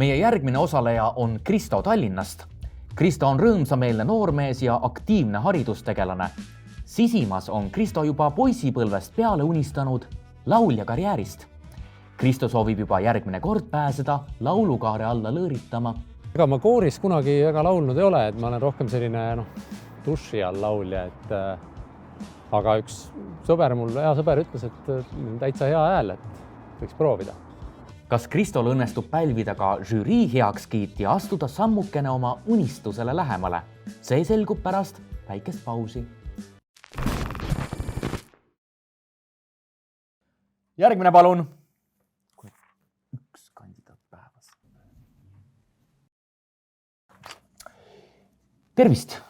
Meie järgmine osaleja on Kristo Tallinnast. Kristo on rõõmsameelne noormees ja aktiivne haridustegelane. Sisimas on Kristo juba poisipõlvest peale unistanud laulja karjäärist. Kristo soovib juba järgmine kord pääseda laulukaare alla lõõritama. Ega ma kooris kunagi väga laulnud ei ole, et ma olen rohkem selline duši all laulja, aga üks hea sõber ütles, et täitsa hea hääl, et võiks proovida. Kas Kristol õnnestub pälvida ka žürii heakskiit ja astuda sammukene oma unistusele lähemale? See selgub pärast väikest pausi. Järgmine palun. Üks kandidaat päevas. Tervist!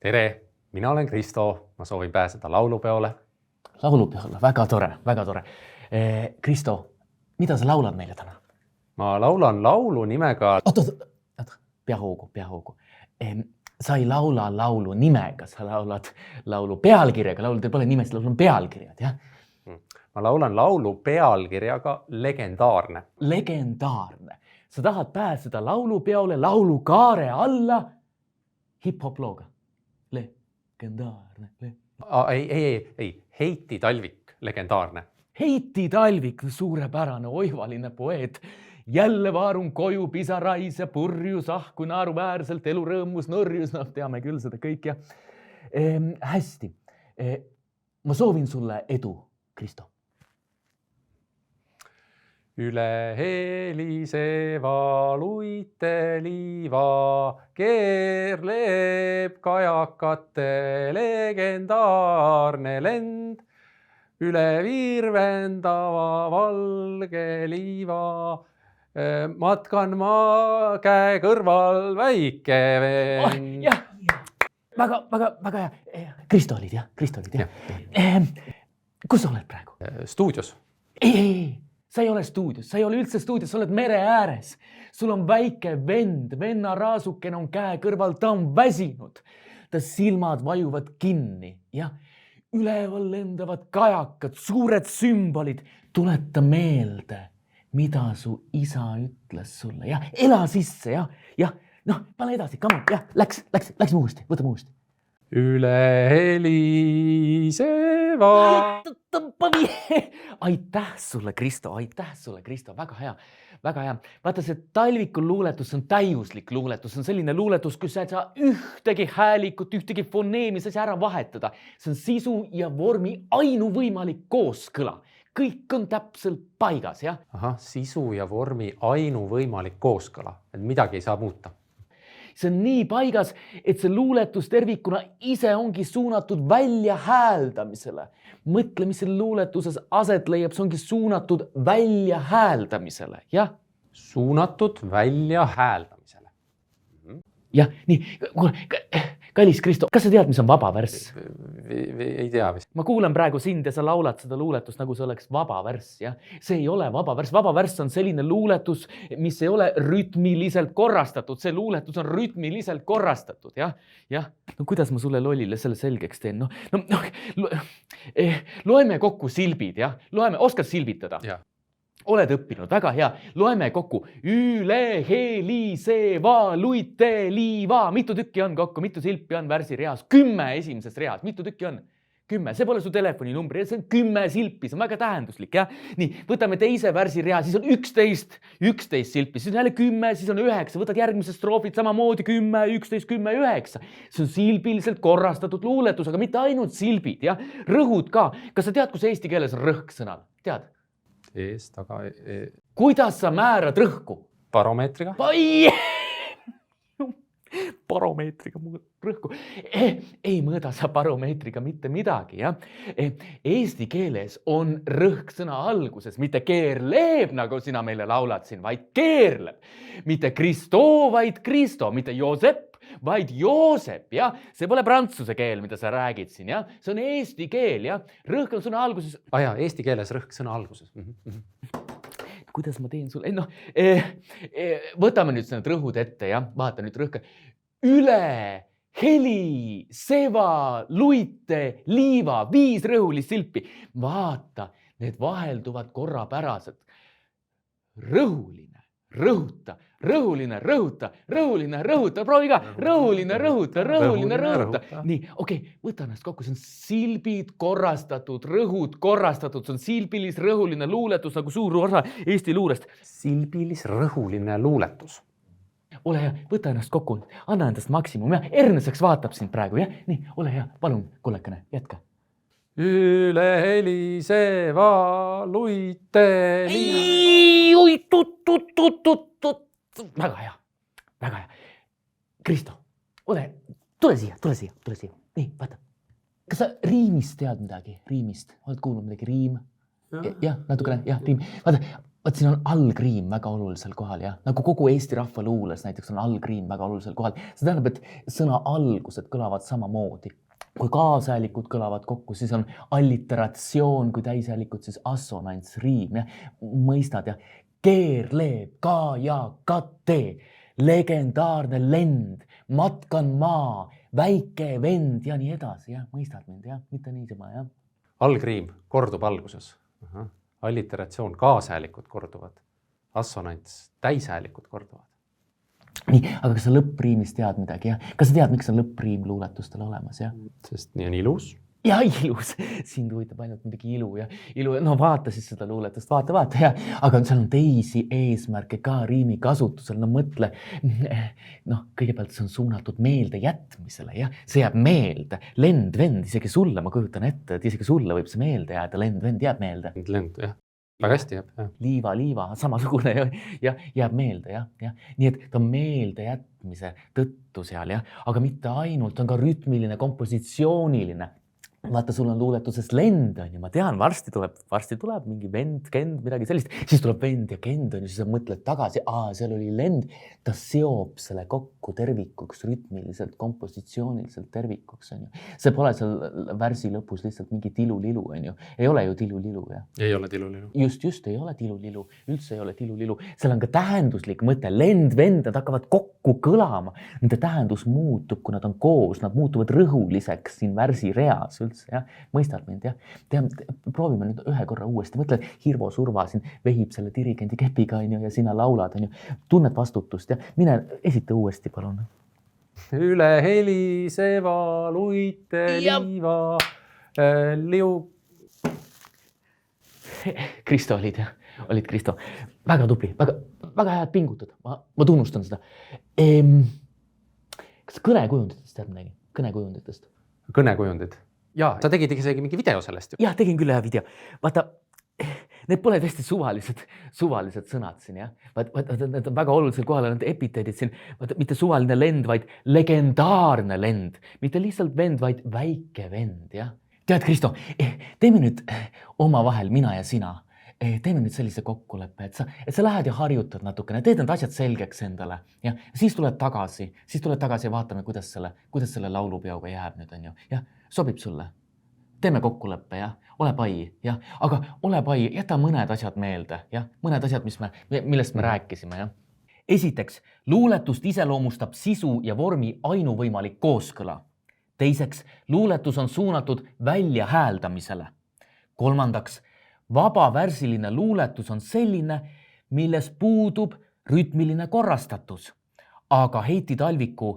Tere, mina olen Kristo. Ma soovin pääseda laulupeole. Laulupeole, väga tore, väga tore. Kristo, mida sa laulad meile täna? Ma laulan laulu nimega... Peahoogu. Sa ei laula laulu nimega, sa laulad laulu pealkirjaga. Lauludel pole nimest, laulu on pealkirjad, jah? Ma laulan laulu pealkirjaga Legendaarne. Legendaarne. Sa tahad pääseda laulupeole laulukaare alla hip-hop looga. Legendaarne. Ei. Heiti Talvik, Legendaarne. Heiti Talvik, suurepärane oivaline poeet. Jälle vaarun koju pisarais ja purjus, kui naeruväärselt elurõõmus nõrjus. Teame küll seda kõik. Hästi. Ma soovin sulle edu, Kristo. Üle heliseva luite liiva keerleb kajakate legendaarne lend. Üle virvendava valge liiva matkan ma käe kõrval väike vend. Jah, väga hea. Kristo olid, jah? Kus sa oled praegu? Stuudios. Ei. Sa ei ole stuudios, sa ei ole üldse stuudios, sa oled mere ääres. Sul on väike vend, venna raasukene on käe kõrval, ta on väsinud. Ta silmad vajuvad kinni, jah. Üleval lendavad kajakad, suured sümbolid. Tuleta meelde, mida su isa ütles sulle, jah. Ela sisse, jah. Pane edasi, come on, jah. Läks uuesti, võtame uuesti. Üle heliseva... Aitäh sulle, Kristo, väga hea. Vaata, see Talviku luuletus on täiuslik luuletus, see on selline luuletus, kus sa ei saa ühtegi häälikut, ühtegi foneemi, sa ei saa ära vahetada. See on sisu ja vormi ainuvõimalik kooskõla. Kõik on täpselt paigas, jah? Sisu ja vormi ainuvõimalik kooskõla, et midagi ei saa muuta. See on nii paigas, et see luuletus tervikuna ise ongi suunatud välja hääldamisele. Mõtle, mis selle luuletuses aset leiab, see ongi suunatud välja hääldamisele, jah? Suunatud välja hääldamisele. Jah, nii. Kallis Kristo, kas sa tead, mis on vaba värss? Ei tea vist. Ma kuulen praegu sind ja sa laulad seda luuletust, nagu see oleks vaba värss, jah? See ei ole vaba värss. Vaba värss on selline luuletus, mis ei ole rütmiliselt korrastatud. See luuletus on rütmiliselt korrastatud, jah? Kuidas ma sulle lollile selle selgeks teen? Loeme kokku silbid, jah? Oskad silbitada? Jah. Oled õppinud, väga hea. Loeme kokku. Üle heliseva luite liiva. Mitu tükki on kokku? Mitu silpi on värsi reas? 10 esimeses reas. Mitu tükki on? 10. See pole su telefoninumbri. See on 10 silpi. See on väga tähenduslik, jah? Nii, võtame teise värsi rea. Siis on 11 silpi. Siis on jälle 10, siis on 9. Võtad järgmised stroofid samamoodi 10, 11, 10, 9. See on silbiliselt korrastatud luuletus, aga mitte ainult silbid, jah? Rõhud ka. Kas sa tead, kus eesti keeles on rõhk sõnal? Tead? Ees, taga... Kuidas sa määrad rõhku? Baromeetriga. Baromeetriga rõhku. Ei mõõda sa baromeetriga mitte midagi, jah? Eesti keeles on rõhk sõna alguses, mitte keerleb, nagu sina meile laulad siin, vaid keerleb. Mitte Kristo, vaid Kristo, mitte Joosep, vaid Joosep, jah? See pole prantsuse keel, mida sa räägid siin, jah? See on eesti keel, jah? Rõhk on sõna alguses. Eesti keeles rõhk sõna alguses. Kuidas ma teen sulle? Võtame nüüd need rõhud ette, jah? Vaata nüüd rõhka. Üle heli, seva, luite, liiva, 5 rõhulist silpi. Vaata, need vahelduvad korrapäraselt. Rõhuline, rõhuta, rõhuline, rõhuta, rõhuline, rõhuta, proovi ka, rõhuline, rõhuta, rõhuline, rõhuta. Nii, okei, võta ennast kokku, see on silbid korrastatud, rõhud korrastatud, see on silbilis rõhuline luuletus nagu suur osa Eesti luulest. Silbilis rõhuline luuletus. Ole hea, võta ennast kokku, anna endast maksimum ja Erneseks vaatab sind praegu, jah? Nii, ole hea, palun, kollekene, jätka. Üle heliseva luite Väga hea, väga hea. Kristo, tule siia. Nii, vaata. Kas sa riimist tead midagi? Riimist? Oled kuulnud midagi? Riim? Jah, natukene, jah, riim. Vaata, siin on algriim väga olulisel kohal, jah. Nagu kogu Eesti rahva luules näiteks on algriim väga olulisel kohal. See tähendab, et sõna algused kõlavad samamoodi. Kui kaashäälikud kõlavad kokku, siis on alliteratsioon, kui täishäälikud, siis assonants, riim, jah. Mõistad, jah. Keerleeb, ka ja kate, legendaarne lend, matkan maa, väike vend ja nii edasi, jah. Mõistad mind, jah. Mitte niisama, jah. Algriim kordub alguses. Alliteratsioon, kaashäälikud korduvad. Assonants, täishäälikud korduvad. Nii, aga kas sa lõppriimist tead midagi, jah? Kas sa tead, miks on lõppriim luuletustel olemas, jah? Sest nii on ilus. Ja ilus, sind huvitab ainult midagi ilu ja ilu, no vaata siis seda luuletust, vaata ja, aga seal on teisi eesmärke ka riimi kasutusel, no mõtle, kõigepealt see on suunatud meelde jätmisele, jah, see jääb meelde, lend, vend, isegi sulle, ma kujutan ette, et isegi sulle võib see meelde jääda, lend, vend jääb meelde. Lend, jah, väga hästi jääb, jah. Liiva, samasugune ja jääb meelde, jah. Nii et ta on meelde jätmise tõttu seal, jah, aga mitte ainult, ta on ka rütmiline, kompositsiooniline. Vaata, sul on luuletuses lend, on ju, ma tean, varsti tuleb mingi vend, kend, midagi sellist, siis tuleb vend ja kend, on ju, siis sa mõtled tagasi, seal oli lend, ta seob selle kokku tervikuks, rütmiliselt, kompositsiooniliselt tervikuks, on ju. See pole seal värsi lõpus lihtsalt mingi tilulilu, on ju, ei ole ju tilulilu, jah. Ei ole tilulilu. Just, ei ole tilulilu, üldse ei ole tilulilu, seal on ka tähenduslik mõte, lend, vend, nad hakkavad kokku kõlama, nende tähendus muutub, kui nad on koos, nad muutuvad rõhuliseks siin värsi reas üldse, jah, mõistad mind, jah. Proovime nüüd ühe korra uuesti, mõtle, Hirvo Surva siin vehib selle dirigendi kepiga, on ju, ja sina laulad, on ju, tunned vastutust, jah, mine esita uuesti, palun. Üle heliseva luite liiva liu. Kristo olid Kristo, väga tubli, väga head pingutad, ma tunnustan seda. Kas kõnekujunditest tead midagi? Kõnekujundid? Jaa, sa tegid isegi mingi video sellest ju. Jah, tegin küll ühe video. Vaata, need pole tõesti suvalised sõnad siin, jah. Need on väga olulisel kohal, need epiteedid siin, mitte suvaline lend, vaid legendaarne lend. Mitte lihtsalt vend, vaid väike vend, jah. Tead, Kristo, teeme nüüd omavahel, mina ja sina. Teeme nüüd sellise kokkuleppe, et sa lähed ja harjutad natukene, teed need asjad selgeks endale. Ja siis tuled tagasi ja vaatame, kuidas selle laulupeoga jääb nüüd, on ju. Jah, sobib sulle? Teeme kokkuleppe, jah. Ole pai, jah. Aga ole pai, jäta mõned asjad meelde, jah. Mõned asjad, millest me rääkisime, jah. Esiteks, luuletust iseloomustab sisu ja vormi ainuvõimalik kooskõla. Teiseks, luuletus on suunatud väljahääldamisele. Kolmandaks, vabavärsiline luuletus on selline, milles puudub rütmiline korrastatus, aga Heiti Talviku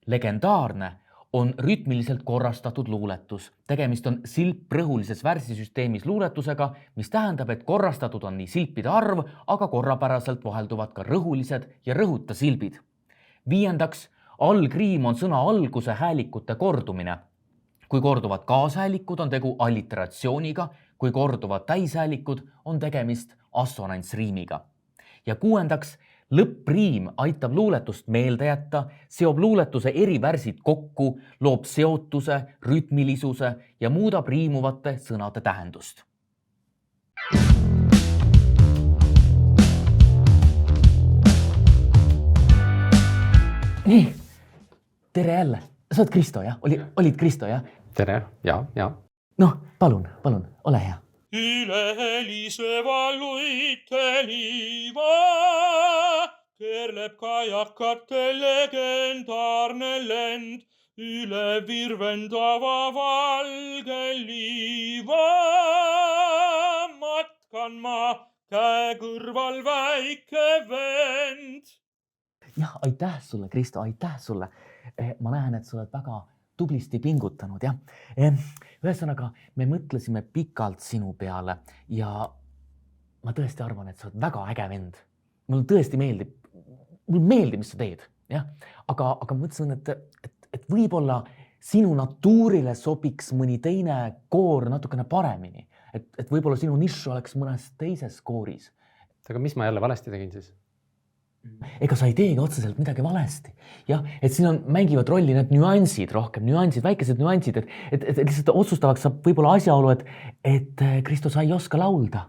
legendaarne on rütmiliselt korrastatud luuletus. Tegemist on silprõhulises värsisüsteemis luuletusega, mis tähendab, et korrastatud on nii silpide arv, aga korrapäraselt vahelduvad ka rõhulised ja rõhuta silbid. Viiendaks, algriim on sõna alguse häälikute kordumine. Kui korduvad kaashäälikud, on tegu alliteratsiooniga, kui korduvad täishäälikud, on tegemist assonantsriimiga. Ja kuuendaks, lõppriim aitab luuletust meelde jätta, seob luuletuse eri värsid kokku, loob seotuse, rütmilisuse ja muudab riimuvate sõnade tähendust. Nii, tere jälle. Sa oled Kristo, jah? Olid Kristo, jah? Tere, ja. Noh, palun, ole hea. Üle heliseva luite liiva, keerleb kajakate legendaarne lend, üle virvendava valge liiva. Matkan ma käe kõrval väike vend. jah, aitäh sulle, Kristo, aitäh sulle. Ma näen, et sa oled väga tublisti pingutanud, jah. Ühesõnaga, me mõtlesime pikalt sinu peale ja ma tõesti arvan, et sa oled väga äge vend. Mulle tõesti meeldib, mis sa teed, jah. Aga mõtlesin, et võib-olla sinu natuurile sobiks mõni teine koor natukene paremini. Et võib-olla sinu nišš oleks mõnes teises kooris. Aga mis ma jälle valesti tegin siis? Ega sa ei teegi otseselt midagi valesti. Jah, et siin mängivad rolli need nüansid rohkem, väikesed nüansid, et lihtsalt otsustavaks saab võib-olla asjaolu, et Kristo sa ei oska laulda.